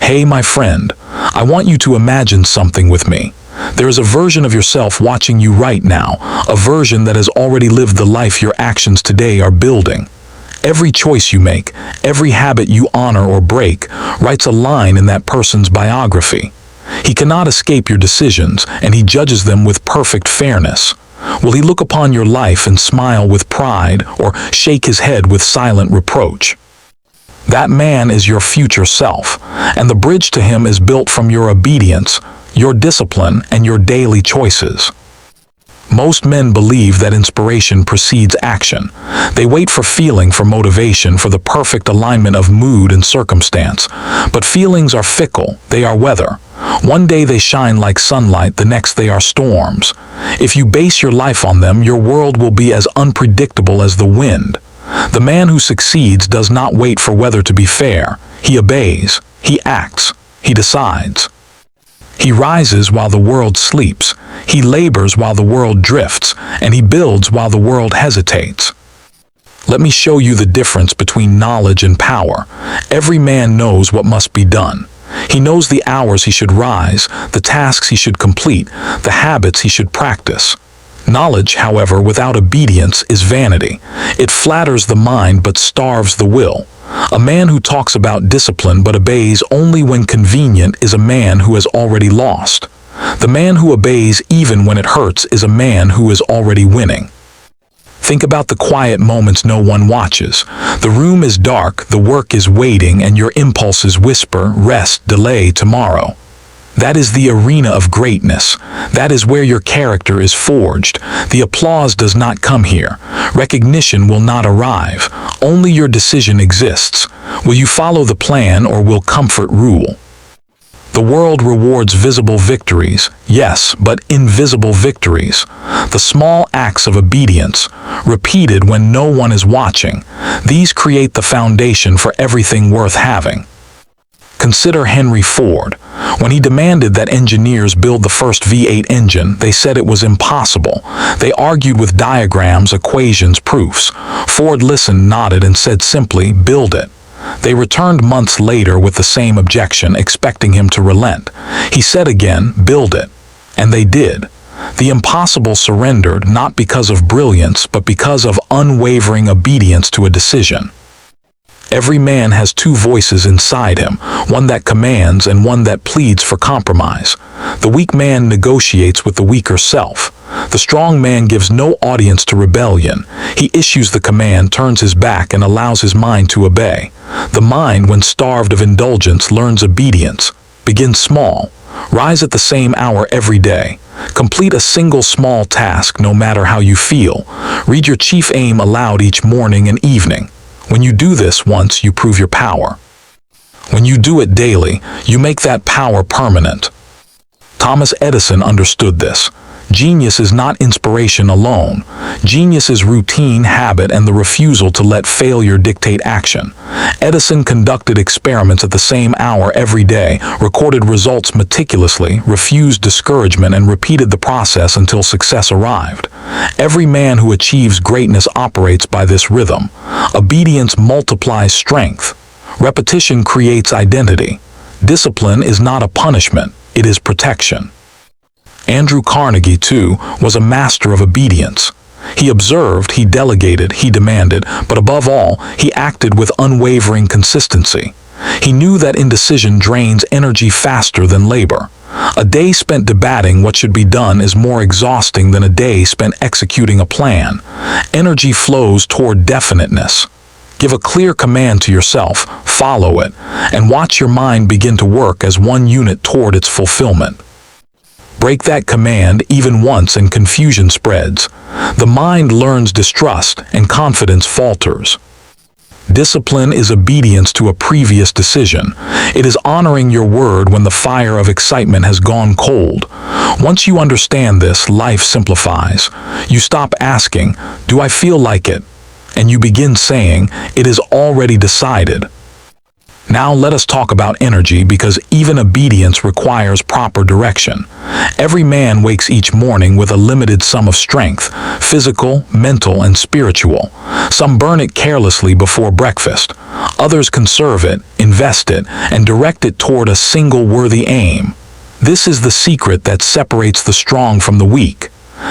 Hey, my friend, I want you to imagine something with me. There is a version of yourself watching you right now, a version that has already lived the life your actions today are building. Every choice you make, every habit you honor or break, writes a line in that person's biography. He cannot escape your decisions, and he judges them with perfect fairness. Will he look upon your life and smile with pride, or shake his head with silent reproach? That man is your future self, and the bridge to him is built from your obedience, your discipline, and your daily choices. Most men believe that inspiration precedes action. They wait for feeling, for motivation, for the perfect alignment of mood and circumstance. But feelings are fickle, they are weather. One day they shine like sunlight, the next they are storms. If you base your life on them, your world will be as unpredictable as the wind. The man who succeeds does not wait for weather to be fair. He obeys, he acts, he decides. He rises while the world sleeps, he labors while the world drifts, and he builds while the world hesitates. Let me show you the difference between knowledge and power. Every man knows what must be done. He knows the hours he should rise, the tasks he should complete, the habits he should practice. Knowledge, however, without obedience is vanity. It flatters the mind but starves the will. A man who talks about discipline but obeys only when convenient is a man who has already lost. The man who obeys even when it hurts is a man who is already winning. Think about the quiet moments no one watches. The room is dark, the work is waiting, and your impulses whisper, rest, delay, tomorrow. That is the arena of greatness. That is where your character is forged. The applause does not come here. Recognition will not arrive. Only your decision exists. Will you follow the plan, or will comfort rule? The world rewards visible victories, yes, but invisible victories. The small acts of obedience, repeated when no one is watching, these create the foundation for everything worth having. Consider Henry Ford. When he demanded that engineers build the first V8 engine, they said it was impossible. They argued with diagrams, equations, proofs. Ford listened, nodded, and said simply, build it. They returned months later with the same objection, expecting him to relent. He said again, build it. And they did. The impossible surrendered, not because of brilliance, but because of unwavering obedience to a decision. Every man has two voices inside him, one that commands and one that pleads for compromise. The weak man negotiates with the weaker self. The strong man gives no audience to rebellion. He issues the command, turns his back, and allows his mind to obey. The mind, when starved of indulgence, learns obedience. Begin small. Rise at the same hour every day. Complete a single small task, no matter how you feel. Read your chief aim aloud each morning and evening. When you do this once, you prove your power. When you do it daily, you make that power permanent. Thomas Edison understood this. Genius is not inspiration alone. Genius is routine, habit, and the refusal to let failure dictate action. Edison conducted experiments at the same hour every day, recorded results meticulously, refused discouragement, and repeated the process until success arrived. Every man who achieves greatness operates by this rhythm. Obedience multiplies strength. Repetition creates identity. Discipline is not a punishment, it is protection. Andrew Carnegie, too, was a master of obedience. He observed, he delegated, he demanded, but above all, he acted with unwavering consistency. He knew that indecision drains energy faster than labor. A day spent debating what should be done is more exhausting than a day spent executing a plan. Energy flows toward definiteness. Give a clear command to yourself, follow it, and watch your mind begin to work as one unit toward its fulfillment. Break that command even once and confusion spreads. The mind learns distrust and confidence falters. Discipline is obedience to a previous decision. It is honoring your word when the fire of excitement has gone cold. Once you understand this, life simplifies. You stop asking, "Do I feel like it?" And you begin saying, "It is already decided." Now let us talk about energy, because even obedience requires proper direction. Every man wakes each morning with a limited sum of strength, physical, mental, and spiritual. Some burn it carelessly before breakfast. Others conserve it, invest it, and direct it toward a single worthy aim. This is the secret that separates the strong from the weak.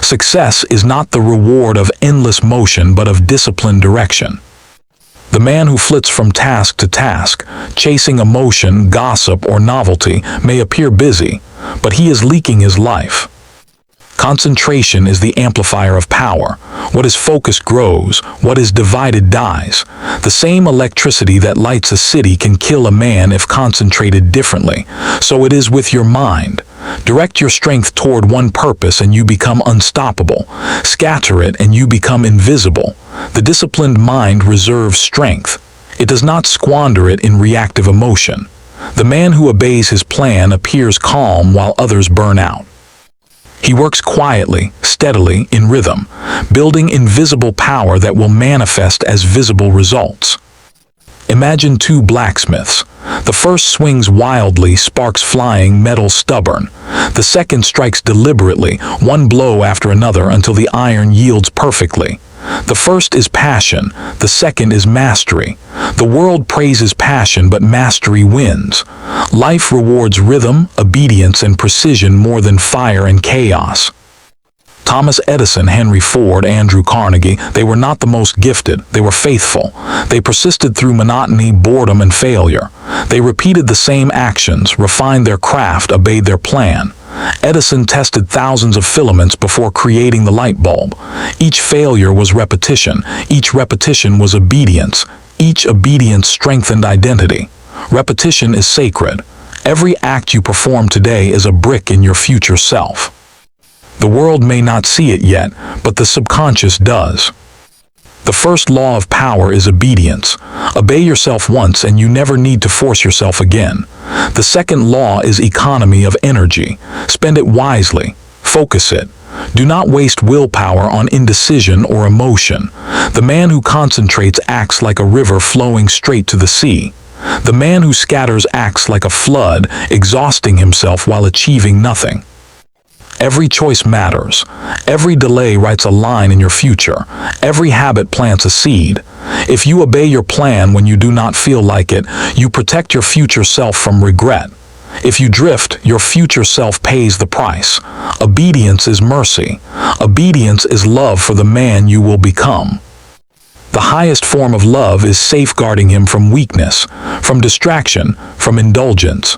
Success is not the reward of endless motion, but of disciplined direction. The man who flits from task to task, chasing emotion, gossip, or novelty, may appear busy, but he is leaking his life. Concentration is the amplifier of power. What is focused grows, what is divided dies. The same electricity that lights a city can kill a man if concentrated differently. So it is with your mind. Direct your strength toward one purpose and you become unstoppable. Scatter it and you become invisible. The disciplined mind reserves strength. It does not squander it in reactive emotion. The man who obeys his plan appears calm while others burn out. He works quietly, steadily, in rhythm, building invisible power that will manifest as visible results. Imagine two blacksmiths. The first swings wildly, sparks flying, metal stubborn. The second strikes deliberately, one blow after another until the iron yields perfectly. The first is passion, the second is mastery. The world praises passion, but mastery wins. Life rewards rhythm, obedience, and precision more than fire and chaos. Thomas Edison, Henry Ford, Andrew Carnegie, they were not the most gifted, they were faithful. They persisted through monotony, boredom, and failure. They repeated the same actions, refined their craft, obeyed their plan. Edison tested thousands of filaments before creating the light bulb. Each failure was repetition, each repetition was obedience, each obedience strengthened identity. Repetition is sacred. Every act you perform today is a brick in your future self. The world may not see it yet, but the subconscious does. The first law of power is obedience. Obey yourself once and you never need to force yourself again. The second law is economy of energy. Spend it wisely. Focus it. Do not waste willpower on indecision or emotion. The man who concentrates acts like a river flowing straight to the sea. The man who scatters acts like a flood, exhausting himself while achieving nothing. Every choice matters. Every delay writes a line in your future. Every habit plants a seed. If you obey your plan when you do not feel like it, you protect your future self from regret. If you drift, your future self pays the price. Obedience is mercy. Obedience is love for the man you will become. The highest form of love is safeguarding him from weakness, from distraction, from indulgence.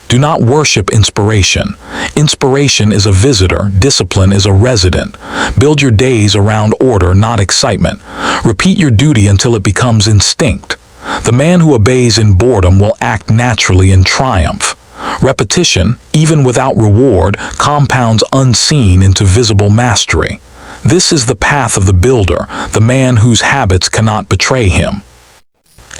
Do not worship inspiration. Inspiration is a visitor, discipline is a resident. Build your days around order, not excitement. Repeat your duty until it becomes instinct. The man who obeys in boredom will act naturally in triumph. Repetition, even without reward, compounds unseen into visible mastery. This is the path of the builder, the man whose habits cannot betray him.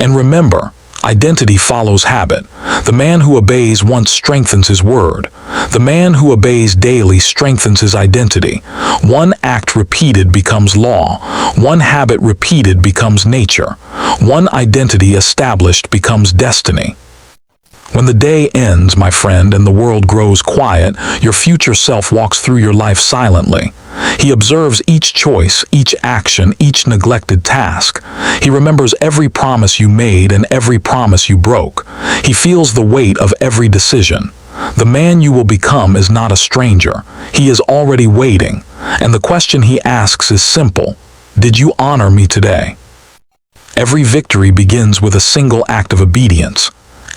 And remember, identity follows habit. The man who obeys once strengthens his word. The man who obeys daily strengthens his identity. One act repeated becomes law. One habit repeated becomes nature. One identity established becomes destiny. When the day ends, my friend, and the world grows quiet, your future self walks through your life silently. He observes each choice, each action, each neglected task. He remembers every promise you made and every promise you broke. He feels the weight of every decision. The man you will become is not a stranger. He is already waiting. And the question he asks is simple. Did you honor me today? Every victory begins with a single act of obedience.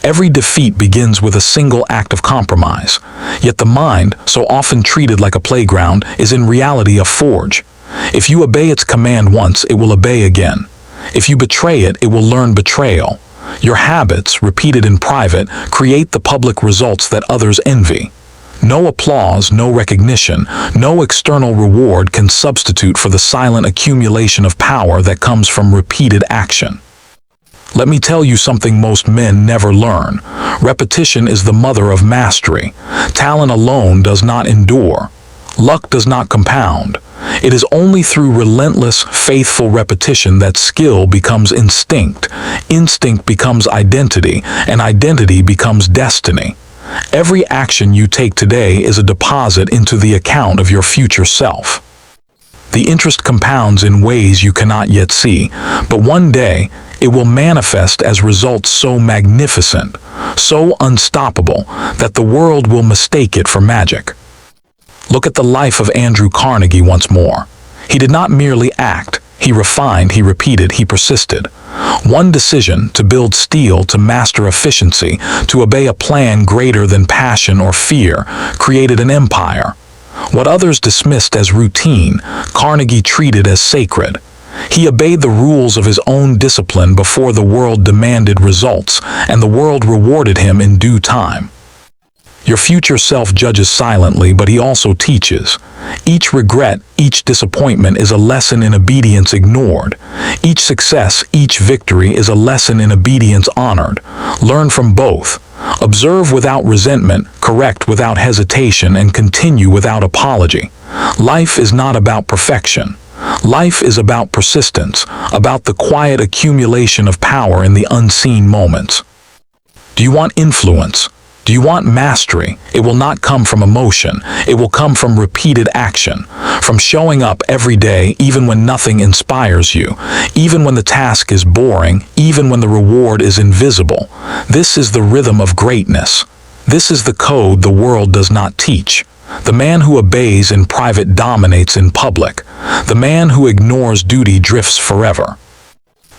Every defeat begins with a single act of compromise. Yet the mind, so often treated like a playground, is in reality a forge. If you obey its command once, it will obey again. If you betray it, it will learn betrayal. Your habits, repeated in private, create the public results that others envy. No applause, no recognition, no external reward can substitute for the silent accumulation of power that comes from repeated action. Let me tell you something most men never learn. Repetition is the mother of mastery. Talent alone does not endure. Luck does not compound. It is only through relentless, faithful repetition that skill becomes instinct, instinct becomes identity, and identity becomes destiny. Every action you take today is a deposit into the account of your future self. The interest compounds in ways you cannot yet see, but one day it will manifest as results so magnificent, so unstoppable, that the world will mistake it for magic. Look at the life of Andrew Carnegie once more. He did not merely act, he refined, he repeated, he persisted. One decision, to build steel, to master efficiency, to obey a plan greater than passion or fear, created an empire. What others dismissed as routine, Carnegie treated as sacred. He obeyed the rules of his own discipline before the world demanded results, and the world rewarded him in due time. Your future self judges silently, but he also teaches. Each regret, each disappointment is a lesson in obedience ignored. Each success, each victory is a lesson in obedience honored. Learn from both. Observe without resentment, correct without hesitation, and continue without apology. Life is not about perfection. Life is about persistence, about the quiet accumulation of power in the unseen moments. Do you want influence? Do you want mastery? It will not come from emotion. It will come from repeated action, from showing up every day even when nothing inspires you, even when the task is boring, even when the reward is invisible. This is the rhythm of greatness. This is the code the world does not teach. The man who obeys in private dominates in public. The man who ignores duty drifts forever.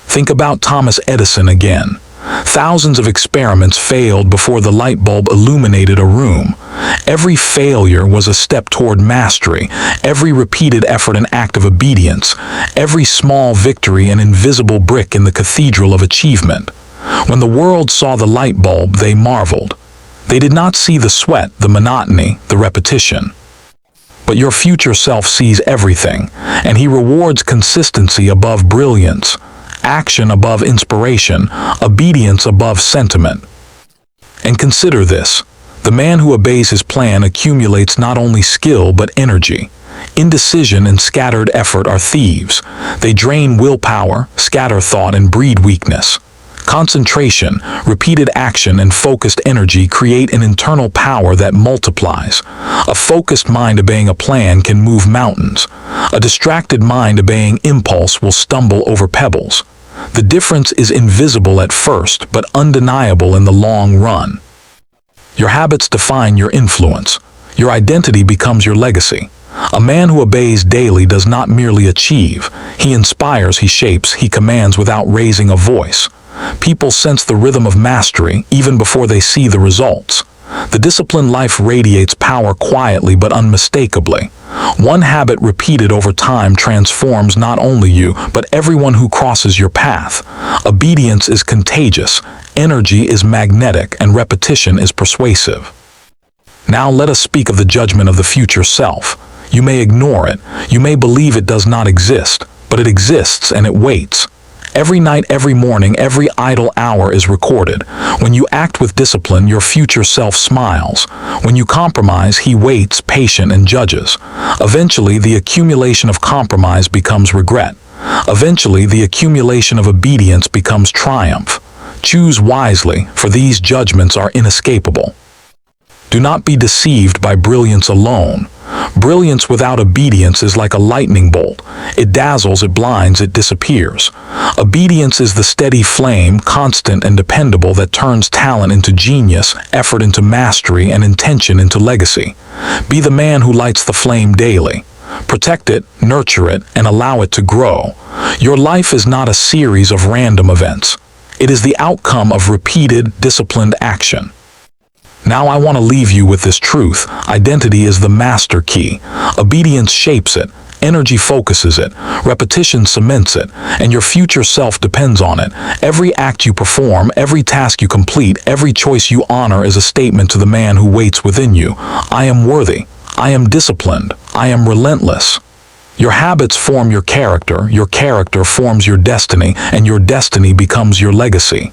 Think about Thomas Edison again. Thousands of experiments failed before the light bulb illuminated a room. Every failure was a step toward mastery, every repeated effort an act of obedience, every small victory an invisible brick in the cathedral of achievement. When the world saw the light bulb, they marveled. They did not see the sweat, the monotony, the repetition. But your future self sees everything, and he rewards consistency above brilliance, action above inspiration, obedience above sentiment. And consider this: the man who obeys his plan accumulates not only skill but energy. Indecision and scattered effort are thieves. They drain willpower, scatter thought, and breed weakness. Concentration, repeated action, and focused energy create an internal power that multiplies. A focused mind obeying a plan can move mountains. A distracted mind obeying impulse will stumble over pebbles. The difference is invisible at first, but undeniable in the long run. Your habits define your influence. Your identity becomes your legacy. A man who obeys daily does not merely achieve. He inspires, he shapes, he commands without raising a voice. People sense the rhythm of mastery even before they see the results. The disciplined life radiates power quietly but unmistakably. One habit repeated over time transforms not only you, but everyone who crosses your path. Obedience is contagious, energy is magnetic, and repetition is persuasive. Now let us speak of the judgment of the future self. You may ignore it, you may believe it does not exist, but it exists and it waits. Every night, every morning, every idle hour is recorded. When you act with discipline, your future self smiles. When you compromise, he waits, patient, and judges. Eventually, the accumulation of compromise becomes regret. Eventually, the accumulation of obedience becomes triumph. Choose wisely, for these judgments are inescapable. Do not be deceived by brilliance alone. Brilliance without obedience is like a lightning bolt. It dazzles, it blinds, it disappears. Obedience is the steady flame, constant and dependable, that turns talent into genius, effort into mastery, and intention into legacy. Be the man who lights the flame daily. Protect it, nurture it, and allow it to grow. Your life is not a series of random events. It is the outcome of repeated, disciplined action. Now I want to leave you with this truth. Identity is the master key. Obedience shapes it. Energy focuses it. Repetition cements it. And your future self depends on it. Every act you perform, every task you complete, every choice you honor is a statement to the man who waits within you. I am worthy. I am disciplined. I am relentless. Your habits form your character forms your destiny, and your destiny becomes your legacy.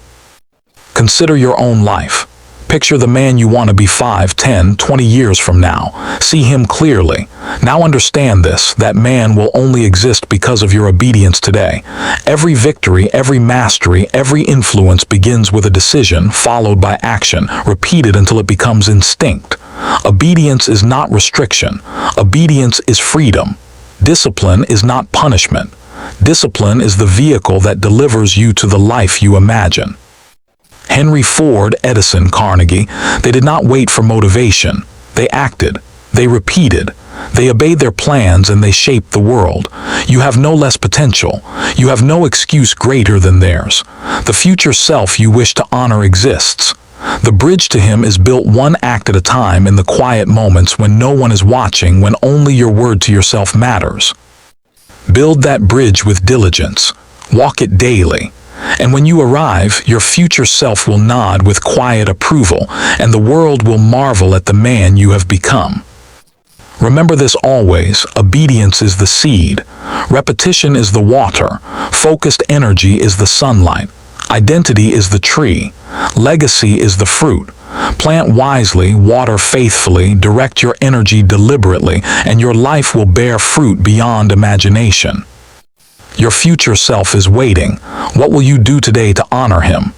Consider your own life. Picture the man you want to be 5, 10, 20 years from now. See him clearly. Now understand this, that man will only exist because of your obedience today. Every victory, every mastery, every influence begins with a decision, followed by action, repeated until it becomes instinct. Obedience is not restriction. Obedience is freedom. Discipline is not punishment. Discipline is the vehicle that delivers you to the life you imagine. Henry Ford, Edison, Carnegie, they did not wait for motivation. They acted. They repeated. They obeyed their plans and they shaped the world. You have no less potential. You have no excuse greater than theirs. The future self you wish to honor exists. The bridge to him is built one act at a time in the quiet moments when no one is watching, when only your word to yourself matters. Build that bridge with diligence. Walk it daily. And when you arrive, your future self will nod with quiet approval, and the world will marvel at the man you have become. Remember this always, obedience is the seed, repetition is the water, focused energy is the sunlight, identity is the tree, legacy is the fruit. Plant wisely, water faithfully, direct your energy deliberately, and your life will bear fruit beyond imagination. Your future self is waiting. What will you do today to honor him?